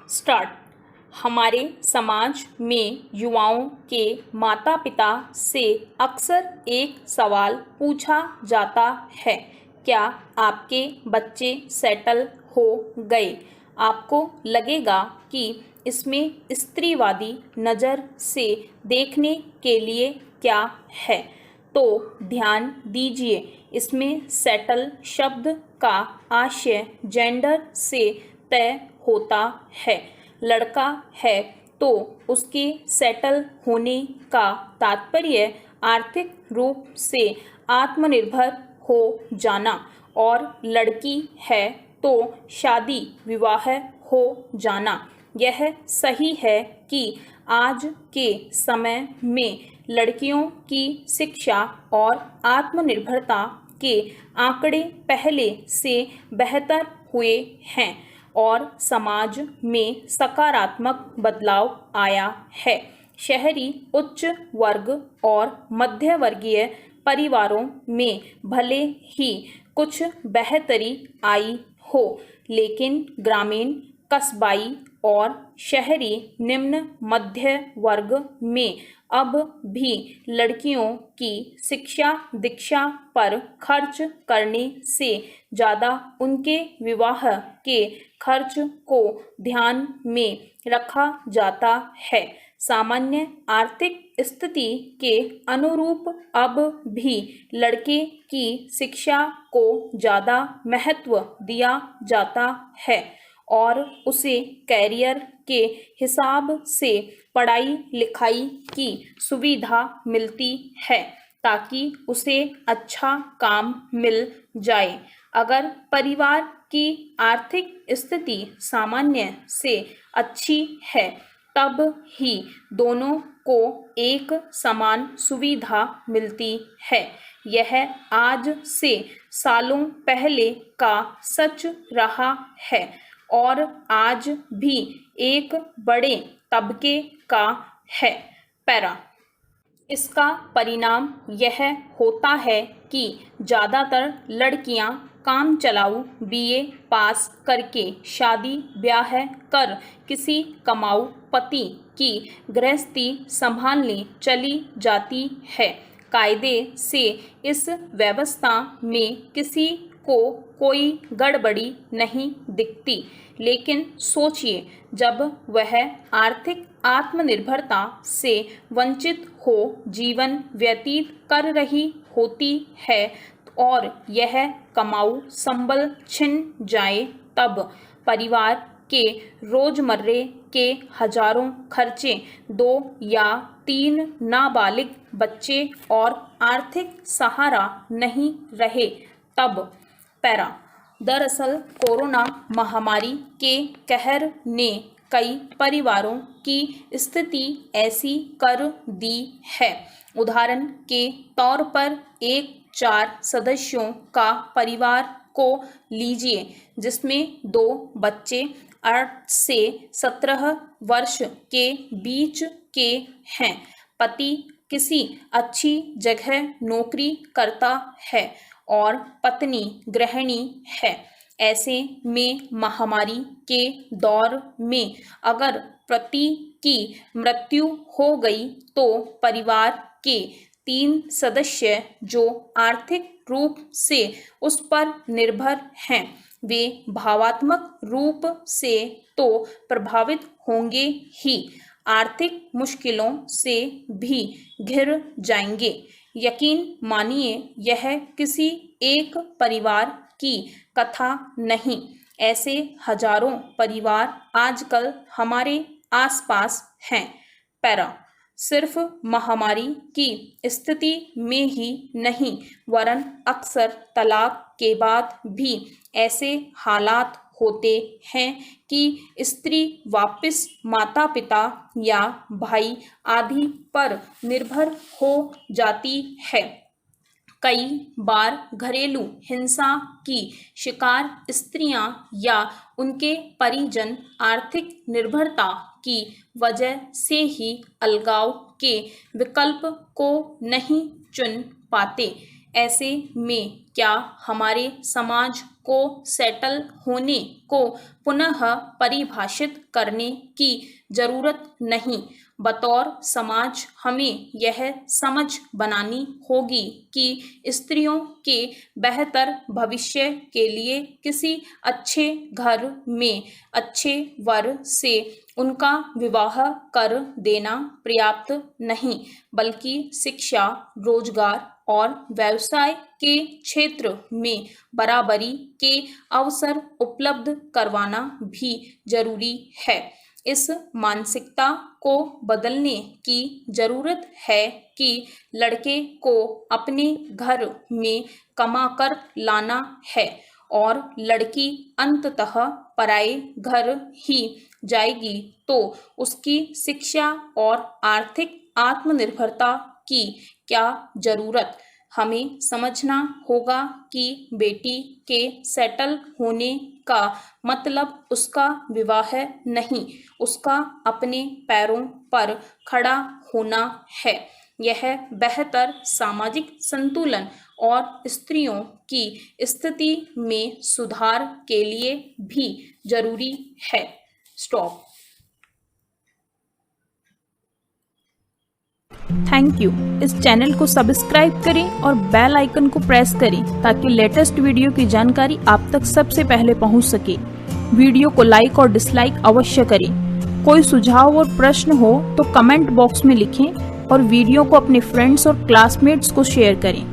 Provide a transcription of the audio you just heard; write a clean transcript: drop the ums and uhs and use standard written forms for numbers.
Start. हमारे समाज में युवाओं के माता पिता से अक्सर एक सवाल पूछा जाता है, क्या आपके बच्चे सेटल हो गए? आपको लगेगा कि इसमें स्त्रीवादी नज़र से देखने के लिए क्या है, तो ध्यान दीजिए। इसमें सेटल शब्द का आशय जेंडर से तय होता है। लड़का है तो उसके सेटल होने का तात्पर्य आर्थिक रूप से आत्मनिर्भर हो जाना, और लड़की है तो शादी विवाह हो जाना। यह सही है कि आज के समय में लड़कियों की शिक्षा और आत्मनिर्भरता के आंकड़े पहले से बेहतर हुए हैं और समाज में सकारात्मक बदलाव आया है। शहरी उच्च वर्ग और मध्य वर्गीय परिवारों में भले ही कुछ बेहतरी आई हो, लेकिन ग्रामीण, कस्बाई और शहरी निम्न मध्य वर्ग में अब भी लड़कियों की शिक्षा दीक्षा पर खर्च करने से ज़्यादा उनके विवाह के खर्च को ध्यान में रखा जाता है। सामान्य आर्थिक स्थिति के अनुरूप अब भी लड़के की शिक्षा को ज़्यादा महत्व दिया जाता है और उसे कैरियर के हिसाब से पढ़ाई लिखाई की सुविधा मिलती है ताकि उसे अच्छा काम मिल जाए। अगर परिवार की आर्थिक स्थिति सामान्य से अच्छी है, तब ही दोनों को एक समान सुविधा मिलती है। यह आज से सालों पहले का सच रहा है और आज भी एक बड़े तबके का है। पैरा। इसका परिणाम यह होता है कि ज़्यादातर लड़कियां काम चलाऊ बीए पास करके शादी ब्याह कर किसी कमाऊ पति की गृहस्थी संभालने चली जाती है। कायदे से इस व्यवस्था में किसी को कोई गड़बड़ी नहीं दिखती, लेकिन सोचिए, जब वह आर्थिक आत्मनिर्भरता से वंचित हो जीवन व्यतीत कर रही होती है और यह कमाऊ संबल छिन जाए, तब परिवार के रोजमर्रे के हजारों खर्चे, 2 या 3 नाबालिग बच्चे और आर्थिक सहारा नहीं रहे, तब। पैरा। दरअसल कोरोना महामारी के कहर ने कई परिवारों की स्थिति ऐसी कर दी है। उदाहरण के तौर पर एक 4 सदस्यों का परिवार को लीजिए, जिसमें 2 बच्चे 8 से 17 वर्ष के बीच के हैं। पति किसी अच्छी जगह नौकरी करता है और पत्नी गृहिणी है। ऐसे में महामारी के दौर में अगर पति की मृत्यु हो गई तो परिवार के 3 सदस्य जो आर्थिक रूप से उस पर निर्भर हैं, वे भावात्मक रूप से तो प्रभावित होंगे ही, आर्थिक मुश्किलों से भी घिर जाएंगे। यकीन मानिए, यह किसी एक परिवार की कथा नहीं, ऐसे हजारों परिवार आजकल हमारे आसपास हैं। पैरा। सिर्फ महामारी की स्थिति में ही नहीं, वरन अक्सर तलाक के बाद भी ऐसे हालात होते हैं कि स्त्री वापस माता पिता या भाई आदि पर निर्भर हो जाती है। कई बार घरेलू हिंसा की शिकार स्त्रियां या उनके परिजन आर्थिक निर्भरता की वजह से ही अलगाव के विकल्प को नहीं चुन पाते। ऐसे में क्या हमारे समाज को सेटल होने को पुनः परिभाषित करने की जरूरत नहीं। बतौर समाज हमें यह समझ बनानी होगी कि स्त्रियों के बेहतर भविष्य के लिए किसी अच्छे घर में अच्छे वर से उनका विवाह कर देना पर्याप्त नहीं, बल्कि शिक्षा, रोजगार और व्यवसाय के क्षेत्र में बराबरी के अवसर उपलब्ध करवाना भी जरूरी है। इस मानसिकता को बदलने की जरूरत है कि लड़के को अपने घर में कमाकर लाना है और लड़की अंततः पराए घर ही जाएगी तो उसकी शिक्षा और आर्थिक आत्मनिर्भरता की क्या जरूरत। हमें समझना होगा कि बेटी के सेटल होने का मतलब उसका विवाह नहीं, उसका अपने पैरों पर खड़ा होना है। यह बेहतर सामाजिक संतुलन और स्त्रियों की स्थिति में सुधार के लिए भी जरूरी है। स्टॉप। Thank you. इस चैनल को सब्सक्राइब करें और बेल आइकन को प्रेस करें ताकि लेटेस्ट वीडियो की जानकारी आप तक सबसे पहले पहुंच सके। वीडियो को लाइक और डिसलाइक अवश्य करें। कोई सुझाव और प्रश्न हो तो कमेंट बॉक्स में लिखें और वीडियो को अपने फ्रेंड्स और क्लासमेट्स को शेयर करें।